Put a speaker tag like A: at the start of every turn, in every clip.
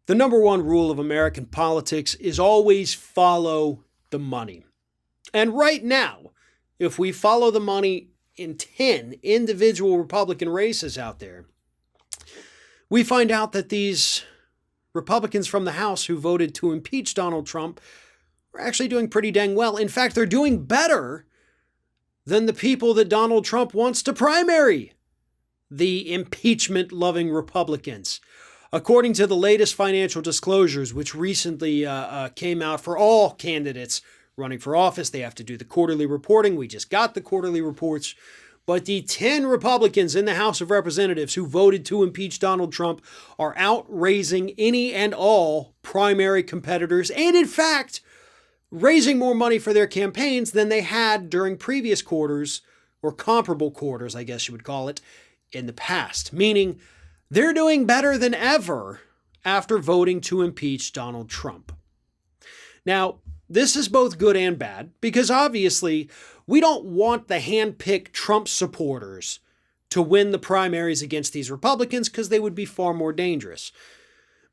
A: The number one rule of American politics is always follow the money. And right now, if we follow the money in 10 individual Republican races out there, we find out that these Republicans from the House who voted to impeach Donald Trump are actually doing pretty dang well. In fact, they're doing better than the people that Donald Trump wants to primary, the impeachment-loving Republicans. According to the latest financial disclosures, which recently came out for all candidates running for office, they have to do the quarterly reporting. We just got the quarterly reports. But the 10 Republicans in the House of Representatives who voted to impeach Donald Trump are outraising any and all primary competitors, and in fact, raising more money for their campaigns than they had during previous quarters, or comparable quarters, I guess you would call it, in the past. Meaning, they're doing better than ever after voting to impeach Donald Trump. Now, this is both good and bad, because obviously, we don't want the hand-picked Trump supporters to win the primaries against these Republicans because they would be far more dangerous.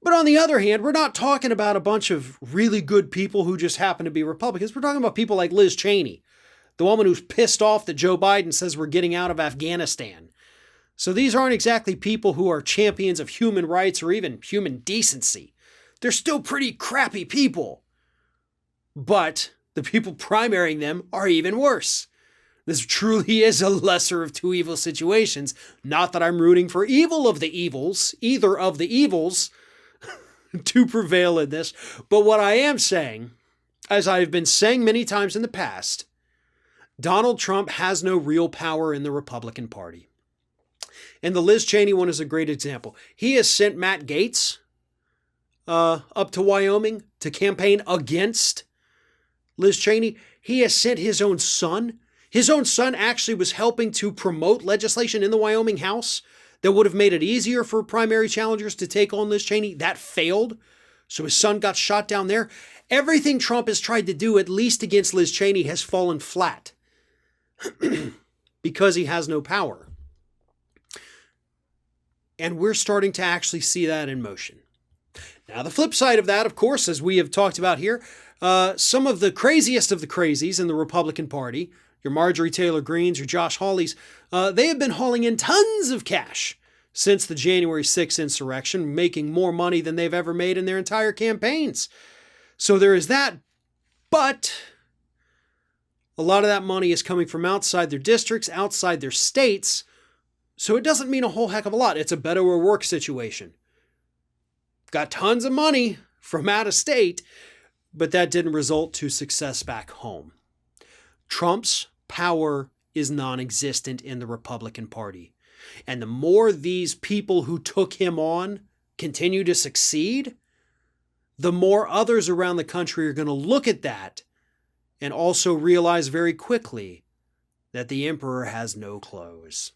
A: But on the other hand, we're not talking about a bunch of really good people who just happen to be Republicans. We're talking about people like Liz Cheney, the woman who's pissed off that Joe Biden says we're getting out of Afghanistan. So these aren't exactly people who are champions of human rights or even human decency. They're still pretty crappy people. But the people primarying them are even worse. This truly is a lesser of two evil situations. Not that I'm rooting for evil of the evils, either of the evils, to prevail in this. But what I am saying, as I've been saying many times in the past, Donald Trump has no real power in the Republican Party. And the Liz Cheney one is a great example. He has sent Matt Gaetz up to Wyoming to campaign against Liz Cheney. He has sent his own son. His own son actually was helping to promote legislation in the Wyoming House that would have made it easier for primary challengers to take on Liz Cheney. That failed. So his son got shot down there. Everything Trump has tried to do, at least against Liz Cheney, has fallen flat because he has no power. And we're starting to actually see that in motion. Now, the flip side of that, of course, as we have talked about here, some of the craziest of the crazies in the Republican Party, your Marjorie Taylor Greenes, your Josh Hawleys, they have been hauling in tons of cash since the January 6th insurrection, making more money than they've ever made in their entire campaigns. So there is that, but a lot of that money is coming from outside their districts, outside their states, so it doesn't mean a whole heck of a lot. It's a better work situation. Got tons of money from out of state, but that didn't result to success back home. Trump's power is non-existent in the Republican Party. And the more these people who took him on continue to succeed, the more others around the country are going to look at that and also realize very quickly that the emperor has no clothes.